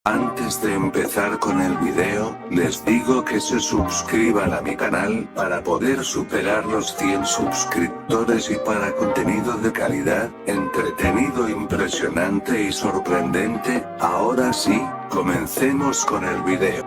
Antes de empezar con el video, les digo que se suscriban a mi canal para poder superar los 100 suscriptores y para contenido de calidad, entretenido, impresionante y sorprendente. Ahora sí, comencemos con el video.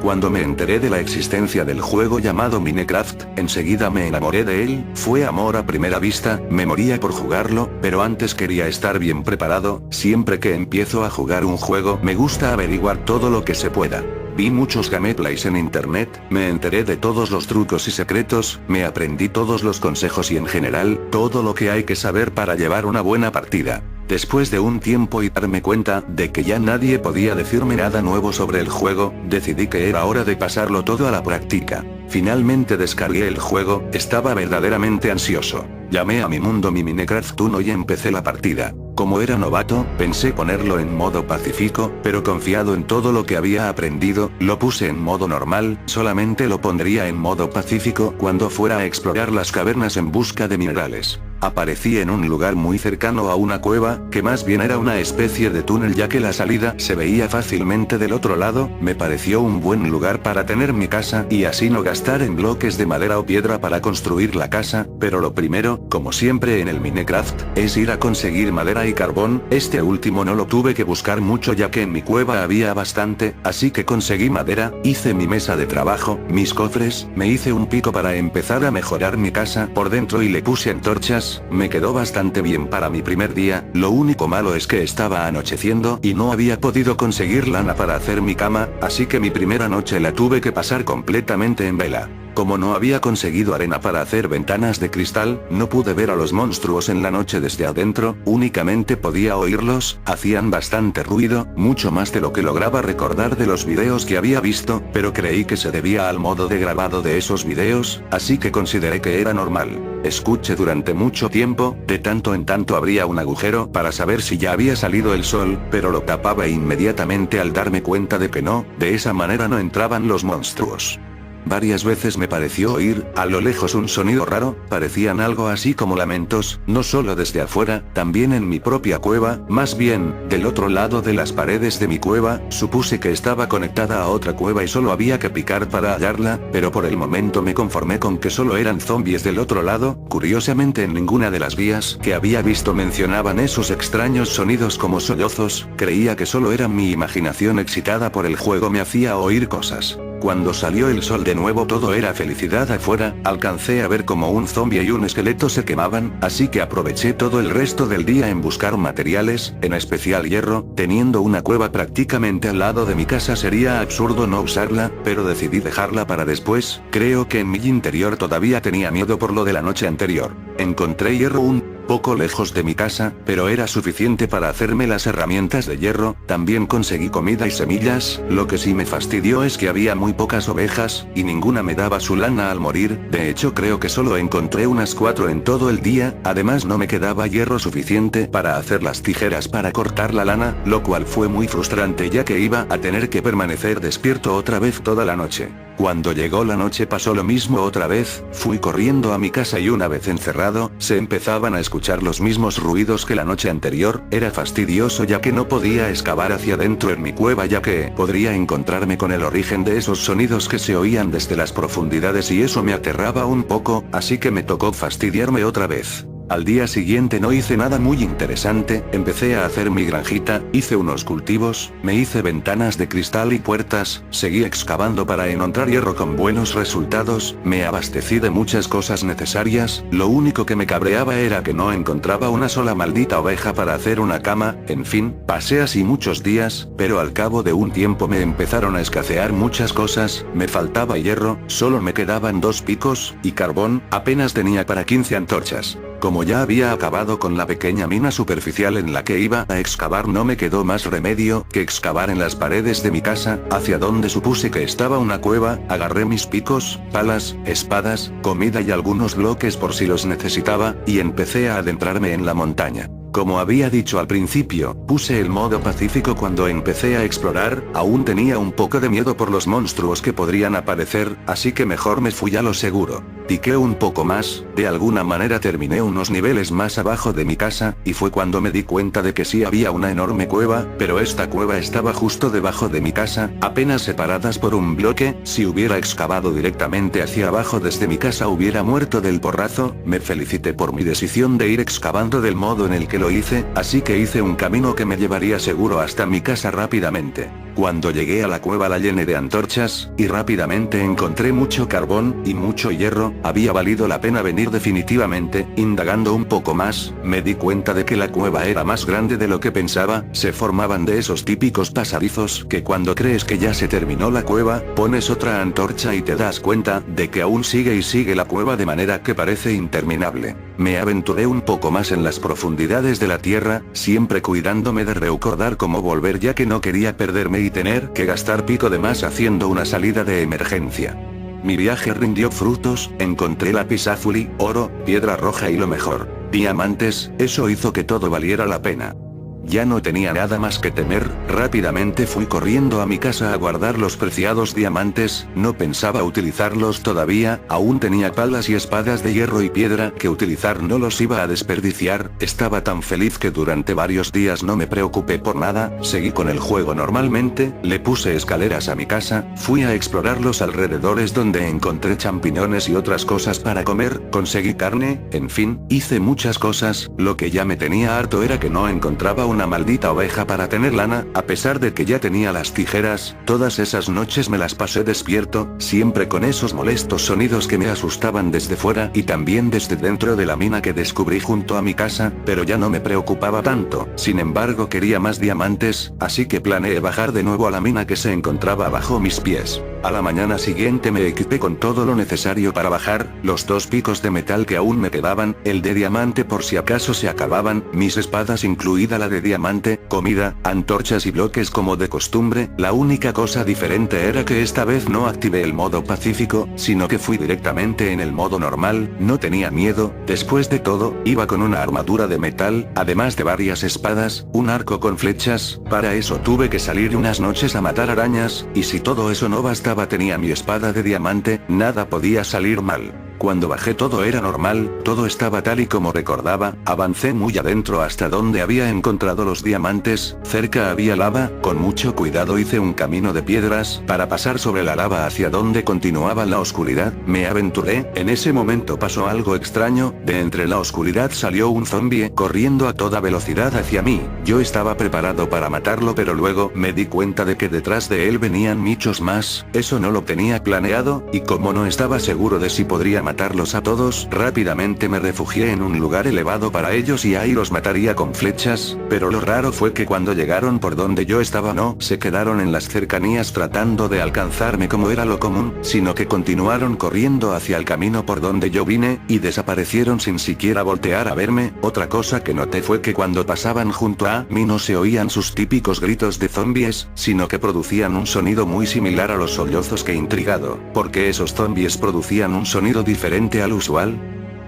Cuando me enteré de la existencia del juego llamado Minecraft, enseguida me enamoré de él, fue amor a primera vista, me moría por jugarlo, pero antes quería estar bien preparado. Siempre que empiezo a jugar un juego me gusta averiguar todo lo que se pueda. Vi muchos gameplays en internet, me enteré de todos los trucos y secretos, me aprendí todos los consejos y en general, todo lo que hay que saber para llevar una buena partida. Después de un tiempo y darme cuenta de que ya nadie podía decirme nada nuevo sobre el juego, decidí que era hora de pasarlo todo a la práctica. Finalmente descargué el juego, estaba verdaderamente ansioso. Llamé a mi mundo mi Minecraft 1 y empecé la partida. Como era novato, pensé ponerlo en modo pacífico, pero confiado en todo lo que había aprendido, lo puse en modo normal, solamente lo pondría en modo pacífico cuando fuera a explorar las cavernas en busca de minerales. Aparecí en un lugar muy cercano a una cueva, que más bien era una especie de túnel ya que la salida se veía fácilmente del otro lado. Me pareció un buen lugar para tener mi casa y así no gastar en bloques de madera o piedra para construir la casa, pero lo primero, como siempre en el Minecraft, es ir a conseguir madera y carbón. Este último no lo tuve que buscar mucho ya que en mi cueva había bastante, así que conseguí madera, hice mi mesa de trabajo, mis cofres, me hice un pico para empezar a mejorar mi casa por dentro y le puse antorchas. Me quedó bastante bien para mi primer día, lo único malo es que estaba anocheciendo y no había podido conseguir lana para hacer mi cama, así que mi primera noche la tuve que pasar completamente en vela. Como no había conseguido arena para hacer ventanas de cristal, no pude ver a los monstruos en la noche desde adentro, únicamente podía oírlos, hacían bastante ruido, mucho más de lo que lograba recordar de los videos que había visto, pero creí que se debía al modo de grabado de esos videos, así que consideré que era normal. Escuché durante mucho tiempo, de tanto en tanto abría un agujero para saber si ya había salido el sol, pero lo tapaba inmediatamente al darme cuenta de que no, de esa manera no entraban los monstruos. Varias veces me pareció oír, a lo lejos un sonido raro, parecían algo así como lamentos, no solo desde afuera, también en mi propia cueva, más bien, del otro lado de las paredes de mi cueva. Supuse que estaba conectada a otra cueva y solo había que picar para hallarla, pero por el momento me conformé con que solo eran zombies del otro lado. Curiosamente en ninguna de las vías que había visto mencionaban esos extraños sonidos como sollozos, creía que solo era mi imaginación excitada por el juego me hacía oír cosas. Cuando salió el sol de nuevo todo era felicidad afuera, alcancé a ver como un zombie y un esqueleto se quemaban, así que aproveché todo el resto del día en buscar materiales, en especial hierro. Teniendo una cueva prácticamente al lado de mi casa sería absurdo no usarla, pero decidí dejarla para después. Creo que en mi interior todavía tenía miedo por lo de la noche anterior. Encontré hierro un poco lejos de mi casa, pero era suficiente para hacerme las herramientas de hierro. También conseguí comida y semillas. Lo que sí me fastidió es que había muy pocas ovejas, y ninguna me daba su lana al morir. De hecho creo que solo encontré unas 4 en todo el día. Además no me quedaba hierro suficiente para hacer las tijeras para cortar la lana, lo cual fue muy frustrante ya que iba a tener que permanecer despierto otra vez toda la noche. Cuando llegó la noche pasó lo mismo otra vez, fui corriendo a mi casa y una vez encerrado, se empezaban a escuchar los mismos ruidos que la noche anterior. Era fastidioso ya que no podía excavar hacia adentro en mi cueva ya que podría encontrarme con el origen de esos sonidos que se oían desde las profundidades y eso me aterraba un poco, así que me tocó fastidiarme otra vez. Al día siguiente no hice nada muy interesante, empecé a hacer mi granjita, hice unos cultivos, me hice ventanas de cristal y puertas, seguí excavando para encontrar hierro con buenos resultados, me abastecí de muchas cosas necesarias. Lo único que me cabreaba era que no encontraba una sola maldita oveja para hacer una cama. En fin, pasé así muchos días, pero al cabo de un tiempo me empezaron a escasear muchas cosas, me faltaba hierro, solo me quedaban 2 picos, y carbón, apenas tenía para 15 antorchas. Como ya había acabado con la pequeña mina superficial en la que iba a excavar, no me quedó más remedio que excavar en las paredes de mi casa, hacia donde supuse que estaba una cueva. Agarré mis picos, palas, espadas, comida y algunos bloques por si los necesitaba, y empecé a adentrarme en la montaña. Como había dicho al principio, puse el modo pacífico cuando empecé a explorar, aún tenía un poco de miedo por los monstruos que podrían aparecer, así que mejor me fui a lo seguro. Piqué un poco más, de alguna manera terminé unos niveles más abajo de mi casa, y fue cuando me di cuenta de que sí había una enorme cueva, pero esta cueva estaba justo debajo de mi casa, apenas separadas por un bloque. Si hubiera excavado directamente hacia abajo desde mi casa hubiera muerto del porrazo. Me felicité por mi decisión de ir excavando del modo en el que lo hice, así que hice un camino que me llevaría seguro hasta mi casa rápidamente. Cuando llegué a la cueva la llené de antorchas, y rápidamente encontré mucho carbón, y mucho hierro. Había valido la pena venir definitivamente. Indagando un poco más, me di cuenta de que la cueva era más grande de lo que pensaba. Se formaban de esos típicos pasadizos que cuando crees que ya se terminó la cueva, pones otra antorcha y te das cuenta de que aún sigue y sigue la cueva de manera que parece interminable. Me aventuré un poco más en las profundidades de la tierra, siempre cuidándome de recordar cómo volver ya que no quería perderme y tener que gastar pico de más haciendo una salida de emergencia. Mi viaje rindió frutos, encontré lapislázuli, oro, piedra roja y lo mejor, diamantes. Eso hizo que todo valiera la pena. Ya no tenía nada más que temer. Rápidamente fui corriendo a mi casa a guardar los preciados diamantes. No pensaba utilizarlos todavía, aún tenía palas y espadas de hierro y piedra que utilizar, no los iba a desperdiciar. Estaba tan feliz que durante varios días no me preocupé por nada, seguí con el juego normalmente. Le puse escaleras a mi casa, fui a explorar los alrededores donde encontré champiñones y otras cosas para comer, conseguí carne, en fin, hice muchas cosas. Lo que ya me tenía harto era que no encontraba una maldita oveja para tener lana, a pesar de que ya tenía las tijeras. Todas esas noches me las pasé despierto, siempre con esos molestos sonidos que me asustaban desde fuera y también desde dentro de la mina que descubrí junto a mi casa, pero ya no me preocupaba tanto. Sin embargo quería más diamantes, así que planeé bajar de nuevo a la mina que se encontraba bajo mis pies. A la mañana siguiente me equipé con todo lo necesario para bajar, los 2 picos de metal que aún me quedaban, el de diamante por si acaso se acababan, mis espadas incluida la de diamante, comida, antorchas y bloques como de costumbre. La única cosa diferente era que esta vez no activé el modo pacífico, sino que fui directamente en el modo normal. No tenía miedo, después de todo, iba con una armadura de metal, además de varias espadas, un arco con flechas. Para eso tuve que salir unas noches a matar arañas, y si todo eso no bastaba tenía mi espada de diamante, nada podía salir mal. Cuando bajé todo era normal, todo estaba tal y como recordaba. Avancé muy adentro hasta donde había encontrado los diamantes. Cerca había lava, con mucho cuidado hice un camino de piedras para pasar sobre la lava hacia donde continuaba la oscuridad. Me aventuré, en ese momento pasó algo extraño, de entre la oscuridad salió un zombie corriendo a toda velocidad hacia mí. Yo estaba preparado para matarlo, pero luego me di cuenta de que detrás de él venían muchos más. Eso no lo tenía planeado, y como no estaba seguro de si podría matarlos a todos, rápidamente me refugié en un lugar elevado para ellos y ahí los mataría con flechas. Pero lo raro fue que cuando llegaron por donde yo estaba no se quedaron en las cercanías tratando de alcanzarme como era lo común, sino que continuaron corriendo hacia el camino por donde yo vine, y desaparecieron sin siquiera voltear a verme. Otra cosa que noté fue que cuando pasaban junto a mí no se oían sus típicos gritos de zombies, sino que producían un sonido muy similar a los sollozos. Que intrigado, ¿por qué esos zombies producían un sonido diferente al usual?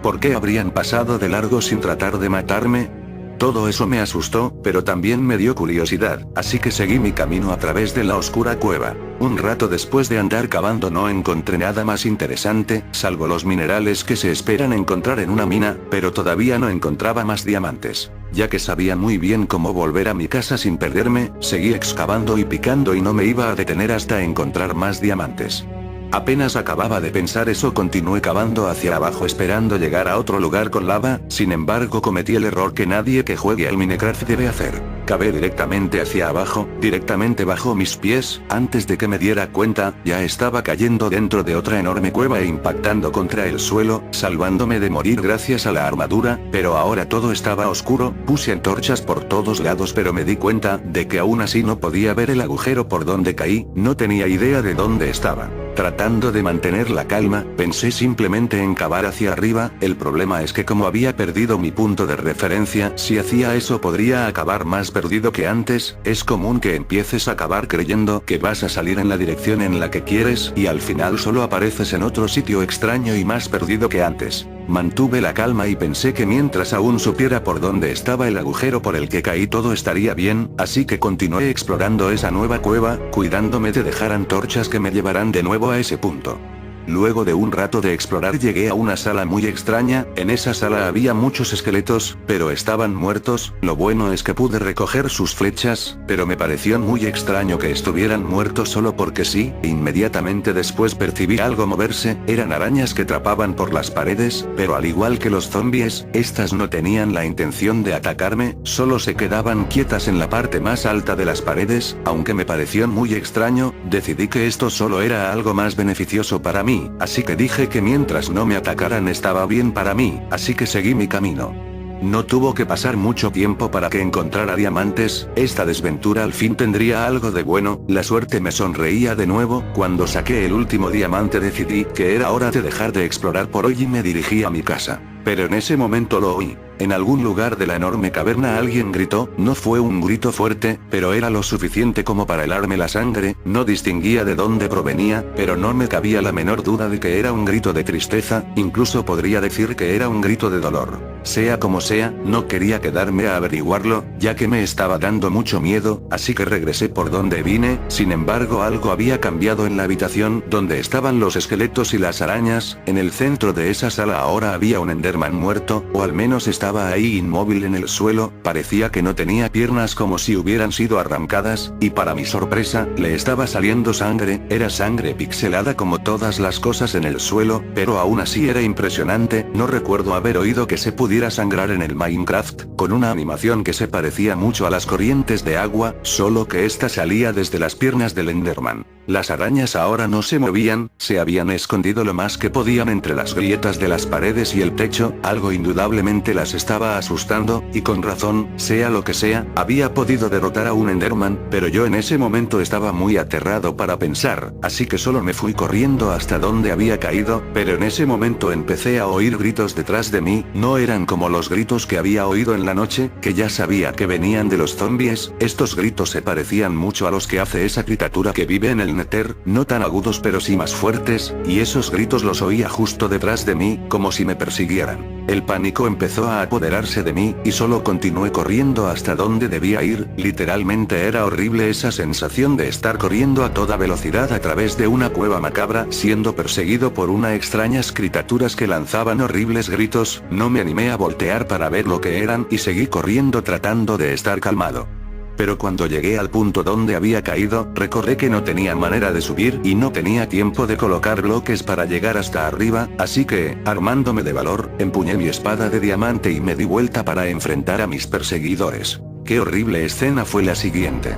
¿Por qué habrían pasado de largo sin tratar de matarme? Todo eso me asustó, pero también me dio curiosidad, así que seguí mi camino a través de la oscura cueva. Un rato después de andar cavando no encontré nada más interesante, salvo los minerales que se esperan encontrar en una mina, pero todavía no encontraba más diamantes. Ya que sabía muy bien cómo volver a mi casa sin perderme, seguí excavando y picando y no me iba a detener hasta encontrar más diamantes. Apenas acababa de pensar eso continué cavando hacia abajo esperando llegar a otro lugar con lava. Sin embargo cometí el error que nadie que juegue al Minecraft debe hacer. Cavé directamente hacia abajo, directamente bajo mis pies. Antes de que me diera cuenta, ya estaba cayendo dentro de otra enorme cueva e impactando contra el suelo, salvándome de morir gracias a la armadura. Pero ahora todo estaba oscuro. Puse antorchas por todos lados pero me di cuenta de que aún así no podía ver el agujero por donde caí. No tenía idea de dónde estaba. Tratando de mantener la calma, pensé simplemente en cavar hacia arriba. El problema es que como había perdido mi punto de referencia, si hacía eso podría acabar más perdido que antes. Es común que empieces a cavar creyendo que vas a salir en la dirección en la que quieres, y al final solo apareces en otro sitio extraño y más perdido que antes. Mantuve la calma y pensé que mientras aún supiera por dónde estaba el agujero por el que caí todo estaría bien, así que continué explorando esa nueva cueva, cuidándome de dejar antorchas que me llevarán de nuevo a ese punto. Luego de un rato de explorar llegué a una sala muy extraña. En esa sala había muchos esqueletos, pero estaban muertos. Lo bueno es que pude recoger sus flechas, pero me pareció muy extraño que estuvieran muertos solo porque sí. Inmediatamente después percibí algo moverse. Eran arañas que trapaban por las paredes, pero al igual que los zombies, estas no tenían la intención de atacarme, solo se quedaban quietas en la parte más alta de las paredes. Aunque me pareció muy extraño, decidí que esto solo era algo más beneficioso para mí. Así que dije que mientras no me atacaran estaba bien para mí, así que seguí mi camino. No tuvo que pasar mucho tiempo para que encontrara diamantes. Esta desventura al fin tendría algo de bueno. La suerte me sonreía de nuevo. Cuando saqué el último diamante decidí que era hora de dejar de explorar por hoy y me dirigí a mi casa. Pero en ese momento lo oí. En algún lugar de la enorme caverna alguien gritó. No fue un grito fuerte, pero era lo suficiente como para helarme la sangre. No distinguía de dónde provenía, pero no me cabía la menor duda de que era un grito de tristeza. Incluso podría decir que era un grito de dolor. Sea como sea, no quería quedarme a averiguarlo, ya que me estaba dando mucho miedo, así que regresé por donde vine. Sin embargo, algo había cambiado en la habitación donde estaban los esqueletos y las arañas. En el centro de esa sala ahora había un Enderman muerto, o al menos estaba ahí inmóvil en el suelo. Parecía que no tenía piernas, como si hubieran sido arrancadas, y para mi sorpresa, le estaba saliendo sangre. Era sangre pixelada como todas las cosas en el suelo, pero aún así era impresionante. No recuerdo haber oído que se pudiera sangrar en el Minecraft, con una animación que se parecía mucho a las corrientes de agua, solo que esta salía desde las piernas del Enderman. Las arañas ahora no se movían, se habían escondido lo más que podían entre las grietas de las paredes y el techo. Algo indudablemente las estaba asustando, y con razón. Sea lo que sea, había podido derrotar a un Enderman, pero yo en ese momento estaba muy aterrado para pensar, así que solo me fui corriendo hasta donde había caído. Pero en ese momento empecé a oír gritos detrás de mí. No eran como los gritos que había oído en la noche, que ya sabía que venían de los zombies. Estos gritos se parecían mucho a los que hace esa criatura que vive en el Nether, no tan agudos pero sí más fuertes, y esos gritos los oía justo detrás de mí, como si me persiguieran. El pánico empezó a apoderarse de mí, y solo continué corriendo hasta donde debía ir. Literalmente era horrible esa sensación de estar corriendo a toda velocidad a través de una cueva macabra, siendo perseguido por unas extrañas criaturas que lanzaban horribles gritos. No me animé a voltear para ver lo que eran, y seguí corriendo tratando de estar calmado. Pero cuando llegué al punto donde había caído, recordé que no tenía manera de subir y no tenía tiempo de colocar bloques para llegar hasta arriba, así que, armándome de valor, empuñé mi espada de diamante y me di vuelta para enfrentar a mis perseguidores. Qué horrible escena fue la siguiente.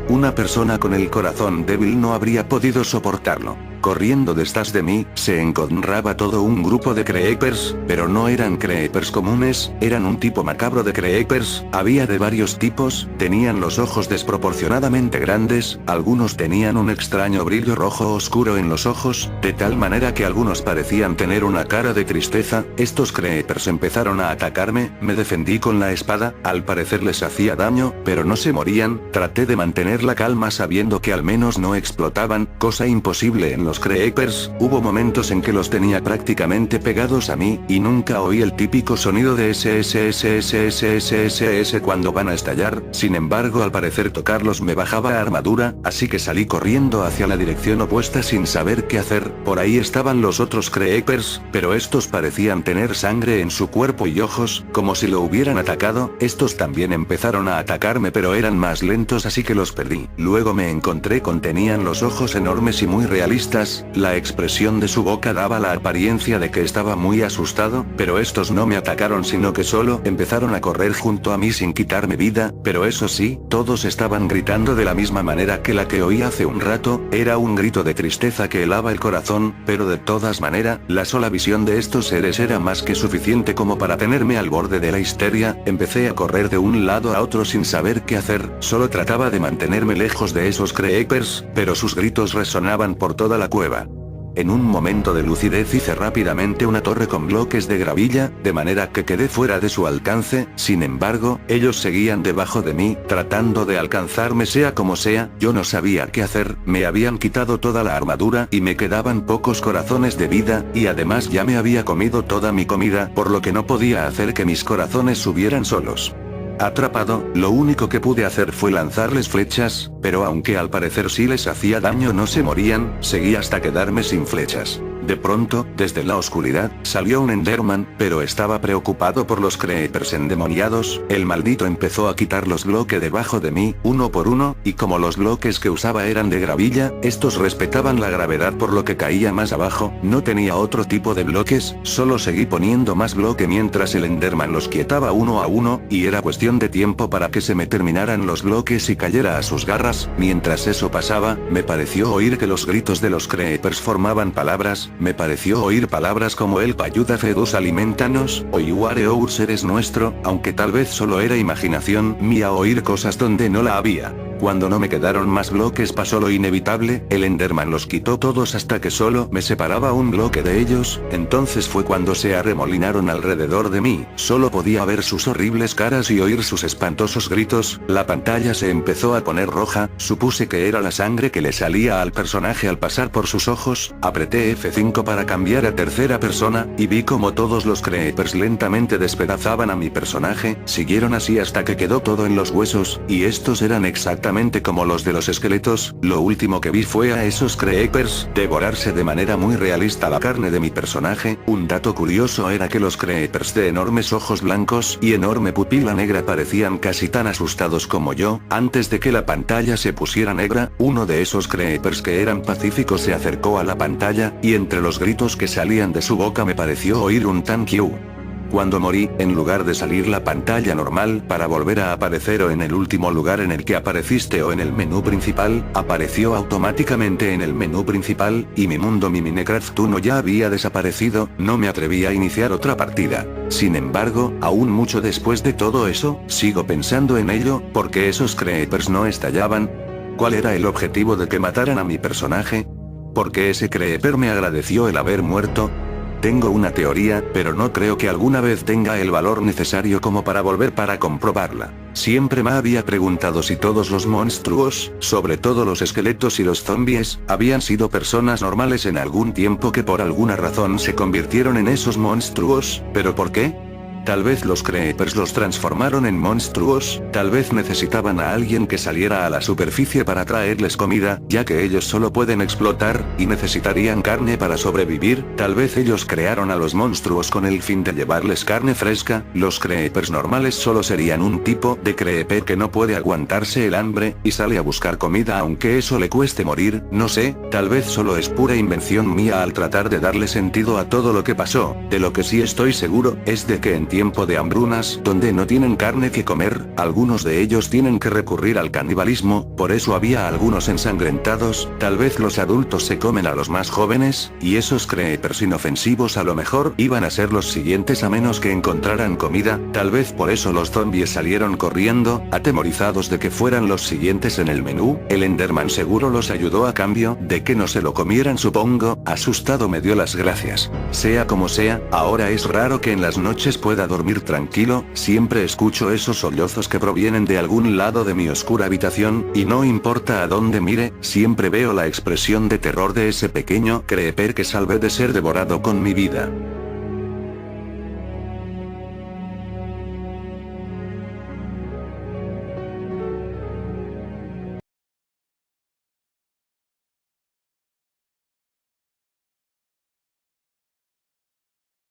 Una persona con el corazón débil no habría podido soportarlo. Corriendo detrás de mí, se encontraba todo un grupo de creepers, pero no eran creepers comunes, eran un tipo macabro de creepers. Había de varios tipos, tenían los ojos desproporcionadamente grandes, algunos tenían un extraño brillo rojo oscuro en los ojos, de tal manera que algunos parecían tener una cara de tristeza. Estos creepers empezaron a atacarme, me defendí con la espada, al parecer les hacía daño, pero no se morían. Traté de mantener la calma sabiendo que al menos no explotaban, cosa imposible en los creepers. Hubo momentos en que los tenía prácticamente pegados a mí, y nunca oí el típico sonido de SSSSSSSS cuando van a estallar. Sin embargo, al parecer tocarlos me bajaba armadura, así que salí corriendo hacia la dirección opuesta sin saber qué hacer. Por ahí estaban los otros creepers, pero estos parecían tener sangre en su cuerpo y ojos, como si lo hubieran atacado. Estos también empezaron a atacarme, pero eran más lentos, así que los perdí. Luego me encontré con tenían los ojos enormes y muy realistas. La expresión de su boca daba la apariencia de que estaba muy asustado, pero estos no me atacaron sino que solo empezaron a correr junto a mí sin quitarme vida. Pero eso sí, todos estaban gritando de la misma manera que la que oí hace un rato. Era un grito de tristeza que helaba el corazón, pero de todas maneras, la sola visión de estos seres era más que suficiente como para tenerme al borde de la histeria. Empecé a correr de un lado a otro sin saber qué hacer, solo trataba de mantenerme lejos de esos creepers, pero sus gritos resonaban por toda la cueva. En un momento de lucidez hice rápidamente una torre con bloques de gravilla, de manera que quedé fuera de su alcance. Sin embargo, ellos seguían debajo de mí, tratando de alcanzarme sea como sea. Yo no sabía qué hacer, me habían quitado toda la armadura y me quedaban pocos corazones de vida, y además ya me había comido toda mi comida, por lo que no podía hacer que mis corazones subieran solos. Atrapado, lo único que pude hacer fue lanzarles flechas, pero aunque al parecer sí les hacía daño no se morían, seguí hasta quedarme sin flechas. De pronto, desde la oscuridad, salió un Enderman, pero estaba preocupado por los creepers endemoniados. El maldito empezó a quitar los bloques debajo de mí, uno por uno, y como los bloques que usaba eran de gravilla, estos respetaban la gravedad por lo que caía más abajo. No tenía otro tipo de bloques, solo seguí poniendo más bloque mientras el Enderman los quietaba uno a uno, y era cuestión de tiempo para que se me terminaran los bloques y cayera a sus garras. Mientras eso pasaba, me pareció oír que los gritos de los creepers formaban palabras. Me pareció oír palabras como el Payuda Fedus alimentanos, o Iware Our eres nuestro, aunque tal vez solo era imaginación mía oír cosas donde no la había. Cuando no me quedaron más bloques pasó lo inevitable, el Enderman los quitó todos hasta que solo me separaba un bloque de ellos. Entonces fue cuando se arremolinaron alrededor de mí, solo podía ver sus horribles caras y oír sus espantosos gritos. La pantalla se empezó a poner roja, supuse que era la sangre que le salía al personaje al pasar por sus ojos. Apreté F5 para cambiar a tercera persona, y vi como todos los creepers lentamente despedazaban a mi personaje. Siguieron así hasta que quedó todo en los huesos, y estos eran exactamente como los de los esqueletos. Lo último que vi fue a esos creepers devorarse de manera muy realista la carne de mi personaje. Un dato curioso era que los creepers de enormes ojos blancos y enorme pupila negra parecían casi tan asustados como yo. Antes de que la pantalla se pusiera negra, uno de esos creepers que eran pacíficos se acercó a la pantalla, y entre los gritos que salían de su boca me pareció oír un thank you. Cuando morí, en lugar de salir la pantalla normal para volver a aparecer o en el último lugar en el que apareciste o en el menú principal, apareció automáticamente en el menú principal, y mi mundo mi Minecraft 1 ya había desaparecido. No me atreví a iniciar otra partida. Sin embargo, aún mucho después de todo eso, sigo pensando en ello. ¿Por qué esos creepers no estallaban? ¿Cuál era el objetivo de que mataran a mi personaje? ¿Por qué ese creeper me agradeció el haber muerto? Tengo una teoría, pero no creo que alguna vez tenga el valor necesario como para volver para comprobarla. Siempre me había preguntado si todos los monstruos, sobre todo los esqueletos y los zombies, habían sido personas normales en algún tiempo que por alguna razón se convirtieron en esos monstruos. ¿Pero por qué? Tal vez los creepers los transformaron en monstruos, tal vez necesitaban a alguien que saliera a la superficie para traerles comida, ya que ellos solo pueden explotar, y necesitarían carne para sobrevivir. Tal vez ellos crearon a los monstruos con el fin de llevarles carne fresca. Los creepers normales solo serían un tipo de creeper que no puede aguantarse el hambre, y sale a buscar comida aunque eso le cueste morir. No sé, tal vez solo es pura invención mía al tratar de darle sentido a todo lo que pasó. De lo que sí estoy seguro, es de que en tiempo de hambrunas, donde no tienen carne que comer, algunos de ellos tienen que recurrir al canibalismo. Por eso había algunos ensangrentados. Tal vez los adultos se comen a los más jóvenes, y esos creepers inofensivos a lo mejor iban a ser los siguientes a menos que encontraran comida. Tal vez por eso los zombies salieron corriendo, atemorizados de que fueran los siguientes en el menú. El Enderman seguro los ayudó a cambio de que no se lo comieran, supongo. Asustado me dio las gracias. Sea como sea, ahora es raro que en las noches pueda dormir tranquilo. Siempre escucho esos sollozos que provienen de algún lado de mi oscura habitación, y no importa a dónde mire, siempre veo la expresión de terror de ese pequeño creeper que salvé de ser devorado con mi vida.